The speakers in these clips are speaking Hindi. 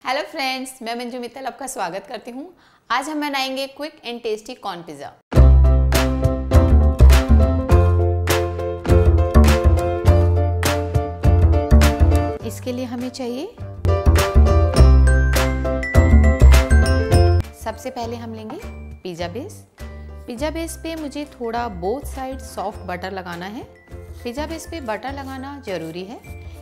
हेलो फ्रेंड्स, मैं मंजू मित्तल आपका स्वागत करती हूँ। आज हम बनाएंगे quick and tasty corn pizza. इसके लिए हमें चाहिए, सबसे पहले हम लेंगे पिज़्ज़ा बेस। पिज़्ज़ा बेस पे मुझे थोड़ा बोथ साइड सॉफ्ट बटर लगाना है। पिज़्ज़ा बेस पे बटर लगाना ज़रूरी है,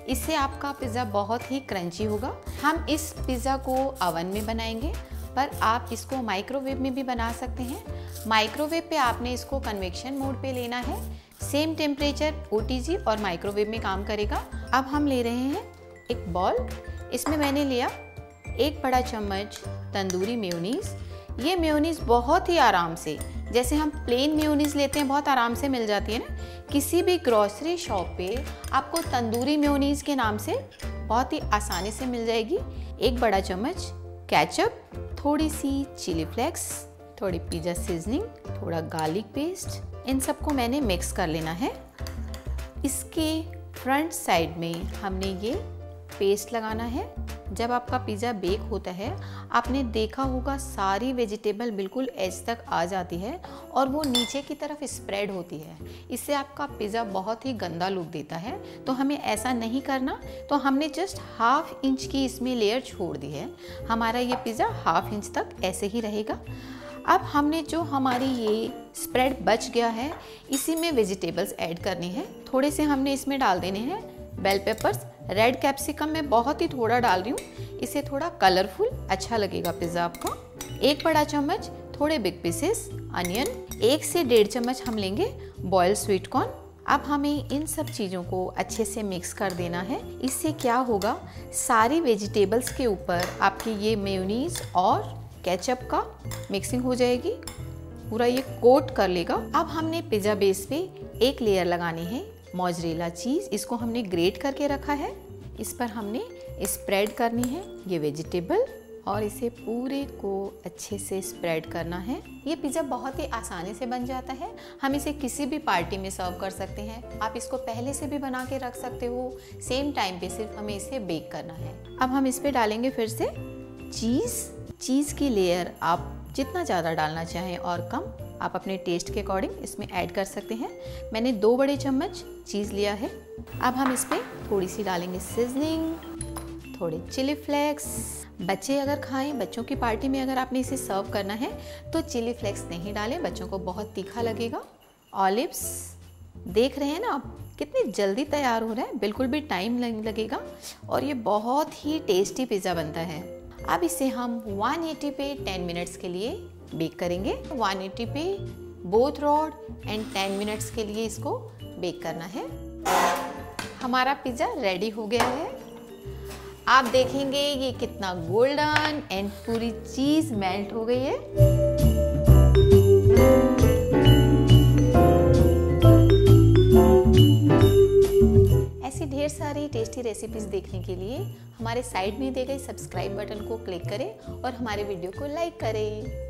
इससे आपका पिज़्ज़ा बहुत ही क्रंची होगा। हम इस पिज़्ज़ा को ओवन में बनाएंगे, पर आप इसको माइक्रोवेव में भी बना सकते हैं। माइक्रोवेव पे आपने इसको कन्वेक्शन मोड पे लेना है। सेम टेम्परेचर ओटीजी और माइक्रोवेव में काम करेगा। अब हम ले रहे हैं एक बॉल। इसमें मैंने लिया 1 बड़ा चम्मच तंदूरी मेयोनीज़। ये मेयोनीज़ बहुत ही आराम से, जैसे हम प्लेन मेयोनीज़ लेते हैं, बहुत आराम से मिल जाती है ना। किसी भी ग्रॉसरी शॉप पे आपको तंदूरी मेयोनीज़ के नाम से बहुत ही आसानी से मिल जाएगी। 1 बड़ा चम्मच केचप, थोड़ी सी चिली फ्लेक्स, थोड़ी पिज़्ज़ा सीजनिंग, थोड़ा गार्लिक पेस्ट, इन सबको मैंने मिक्स कर लेना है। इसके फ्रंट साइड में हमने ये पेस्ट लगाना है। जब आपका पिज़्ज़ा बेक होता है, आपने देखा होगा सारी वेजिटेबल बिल्कुल एज तक आ जाती है और वो नीचे की तरफ स्प्रेड होती है। इससे आपका पिज़्ज़ा बहुत ही गंदा लुक देता है, तो हमें ऐसा नहीं करना। तो हमने जस्ट 1/2 इंच की इसमें लेयर छोड़ दी है। हमारा ये पिज़्ज़ा 1/2 इंच तक ऐसे ही रहेगा। अब हमने जो हमारी ये स्प्रेड बच गया है, इसी में वेजिटेबल्स ऐड करनी है। थोड़े से हमने इसमें डाल देने हैं बेल पेपर्स। रेड कैप्सिकम मैं बहुत ही थोड़ा डाल रही हूँ, इससे थोड़ा कलरफुल अच्छा लगेगा पिज़्ज़ा आपका। 1 बड़ा चम्मच थोड़े बिग पीसेस अनियन, 1 से 1.5 चम्मच हम लेंगे बॉइल्ड स्वीट कॉर्न। अब हमें इन सब चीज़ों को अच्छे से मिक्स कर देना है। इससे क्या होगा, सारी वेजिटेबल्स के ऊपर आपकी ये मेयोनीज़ और केचप का मिक्सिंग हो जाएगी, पूरा ये कोट कर लेगा। अब हमने पिज़्ज़ा बेस पे एक लेयर लगानी है मोज़रेला चीज़। इसको हमने ग्रेट करके रखा है। इस पर हमने स्प्रेड करनी है ये वेजिटेबल और इसे पूरे को अच्छे से स्प्रेड करना है। ये पिज़्ज़ा बहुत ही आसानी से बन जाता है। हम इसे किसी भी पार्टी में सर्व कर सकते हैं। आप इसको पहले से भी बना के रख सकते हो। सेम टाइम पे सिर्फ हमें इसे बेक करना है। अब हम इस पे डालेंगे फिर से चीज़ की लेयर। आप जितना ज़्यादा डालना चाहें और कम आप अपने टेस्ट के अकॉर्डिंग इसमें ऐड कर सकते हैं। मैंने 2 बड़े चम्मच चीज़ लिया है। अब हम इस पर थोड़ी सी डालेंगे सीजनिंग, थोड़े चिली फ्लेक्स। बच्चे अगर खाएं, बच्चों की पार्टी में अगर आपने इसे सर्व करना है तो चिली फ्लेक्स नहीं डालें, बच्चों को बहुत तीखा लगेगा। ऑलिव्स, देख रहे हैं ना आप कितनी जल्दी तैयार हो रहा है, बिल्कुल भी टाइम नहीं लगेगा और ये बहुत ही टेस्टी पिज़्ज़ा बनता है। अब इसे हम 180 पे 10 मिनट्स के लिए बेक करेंगे। 180 पे बोथ रॉड एंड 10 मिनट्स के लिए इसको बेक करना है। हमारा पिज़्ज़ा रेडी हो गया है। आप देखेंगे ये कितना गोल्डन एंड पूरी चीज़ मेल्ट हो गई है। ऐसी ढेर सारी टेस्टी रेसिपीज देखने के लिए हमारे साइड में दिए गए सब्सक्राइब बटन को क्लिक करें और हमारे वीडियो को लाइक करें।